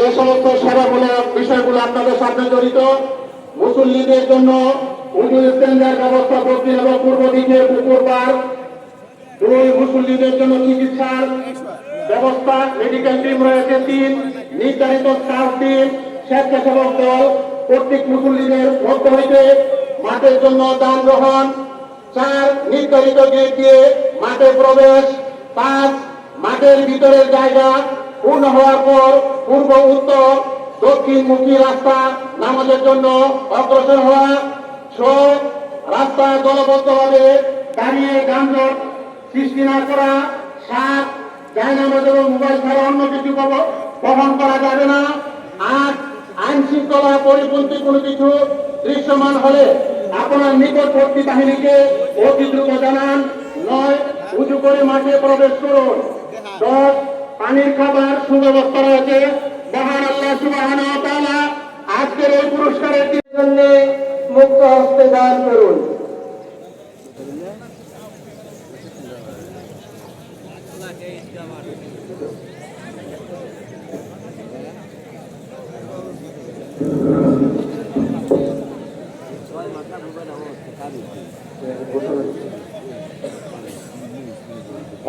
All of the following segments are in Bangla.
যে সমস্ত সেবামূলক বিষয়গুলো আপনাদের সামনে জড়িত, মুসল্লিদের জন্য উজু স্ট্যান্ডার্ড ব্যবস্থা করতে এবং পূর্ব দিকে পুকুর পার, দুই মুসল্লিদের জন্য চিকিৎসার ব্যবস্থা, মেডিকেল টিম রয়েছে 3, নির্ধারিত স্টাফ টিম, স্বেচ্ছাসেবক দল প্রত্যেক মুসল্লিদের মধ্য হইতে মাঠের জন্য দান গ্রহণ, 4 নির্ধারিত গেট দিয়ে মাঠে প্রবেশ, 5 মাঠের ভিতরের জায়গা পূর্ণ হওয়ার পর পূর্ব উত্তর দক্ষিণমুখী রাস্তা নামাজের জন্য অগ্রসর হওয়া, 6 রাস্তা দলবদ্ধভাবে দাঁড়িয়ে যানজট সৃষ্টি না করা, 7 জায়নামাজ এবং মোবাইল ছাড়া অন্য কিছু বহন করা যাবে না, 8 আইন শৃঙ্খলা পরিপন্থী কোনো কিছু দৃশ্যমান হলে আপনার নিকটবর্তী বাহিনীকে অতি দ্রুত জানান, 9 উঁচু করে মাঠে প্রবেশ করুন, 10 পানির খাবার সুব্যবস্থা রয়েছে। মহান আল্লাহ সুবহানাহু ওয়া তাআলা আজকের এই পুরস্কারের জন্য মুক্ত হস্তে দান করুন।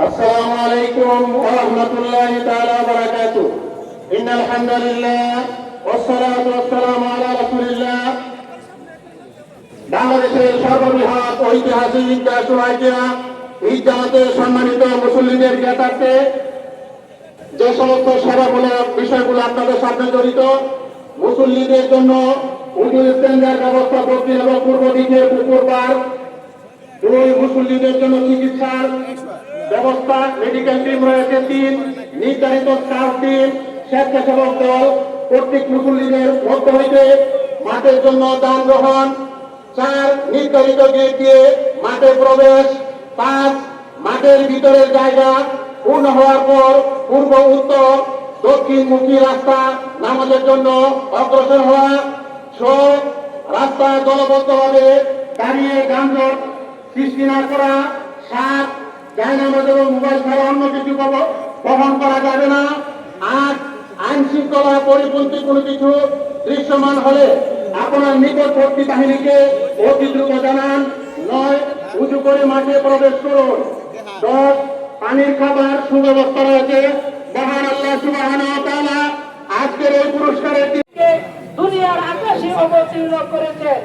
আসসালামু আলাইকুম ওয়া রাহমাতুল্লাহি তাআলা ওয়া বারাকাতুহু। ইন্নাল হামদালিল্লাহ ওয়াসসালাতু ওয়াসসালামু আলা রাসূলিল্লাহ। বাংলাদেশের সর্ববৃহৎ ঐতিহাসিক ঈদগাহ সুরাইকিয়া ঈদ জামাতের সম্মানিত মুসল্লিদের জ্ঞাতার্থে যে সমস্ত সেবামূলক বিষয়গুলো আপনাদের সামনে জড়িত, মুসল্লিদের জন্য উজু স্ট্যান্ডার্ড ব্যবস্থা করতে এবং পূর্ব দিকে পুকুর পার, দুই মুসল্লিদের জন্য চিকিৎসার ব্যবস্থা, মেডিকেল টিম রয়েছে 3, নির্ধারিত স্টাফ টিম, স্বেচ্ছাসেবক দল প্রত্যেক মুসল্লিদের মধ্য হইতে মাঠের জন্য দান গ্রহণ, 4 নির্ধারিত গেট দিয়ে মাঠে প্রবেশ, 5 মাঠের ভিতরের জায়গা পূর্ণ হওয়ার পর পূর্ব উত্তর দক্ষিণমুখী রাস্তা নামাজের জন্য অগ্রসর হওয়া, 6 রাস্তা দলবদ্ধভাবে দাঁড়িয়ে যানজট সৃষ্টি না করা, 7 জায়নামাজ এবং মোবাইল ছাড়া অন্য কিছু বহন করা যাবে না, 8 আইন শৃঙ্খলা পরিপন্থী কোনো কিছু দৃশ্যমান হলে আপনার নিকটবর্তী বাহিনীকে অতি দ্রুত জানান, 9 উঁচু করে মাঠে প্রবেশ করুন, 10 পানির খাবার সুব্যবস্থা রয়েছে। মহান আল্লাহ সুবহানাহু ওয়া তাআলা আজকের এই পুরস্কারের দুনিয়ার আকাশে অবতীর্ণ করেছেন,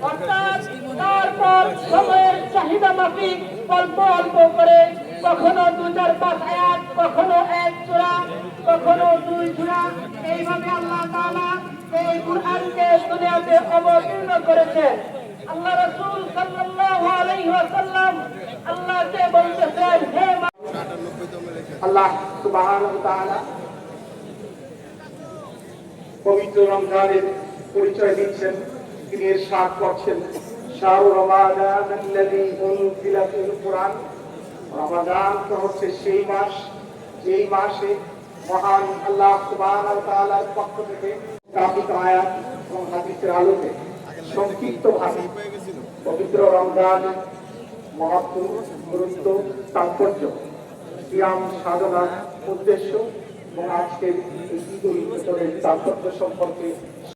অর্থাৎ তারপর সময়ের চাহিদা মাফিক অল্প অল্প করে কখনো 2-4-5 আয়াত, কখনো 1 সূরা, কখনো 2 সূরা, এইভাবে আল্লাহ তাআলা এই কুরআনকে দুনিয়াতে অবতীর্ণ করেছেন। আল্লাহ রাসূল সাল্লাল্লাহু আলাইহি ওয়াসাল্লাম আল্লাহকে বলতেছেন, হে আল্লাহ সুবহানাহু ওয়া তাআলা পবিত্র রমজানের পরিচয় দিচ্ছেন। তিনি ইরশাদ করছেন, শাহরু রমাদানাল্লাযী উনজিলা ফীহিল কুরআন। রমাদান তো হচ্ছে সেই মাস যেই মাসে মহান আল্লাহ সুবহানাহু ওয়া তাআলার পক্ষ থেকে স্থাপিত আয়াত এবং হাদিসের আলোকে সংক্ষিপ্তভাবে পবিত্র রমজান মহত্ব, গুরুত্ব, তাৎপর্য, সিয়াম সাধনার উদ্দেশ্য এবং আজকের এই ঈদুল ফিতরের তাৎপর্য সম্পর্কে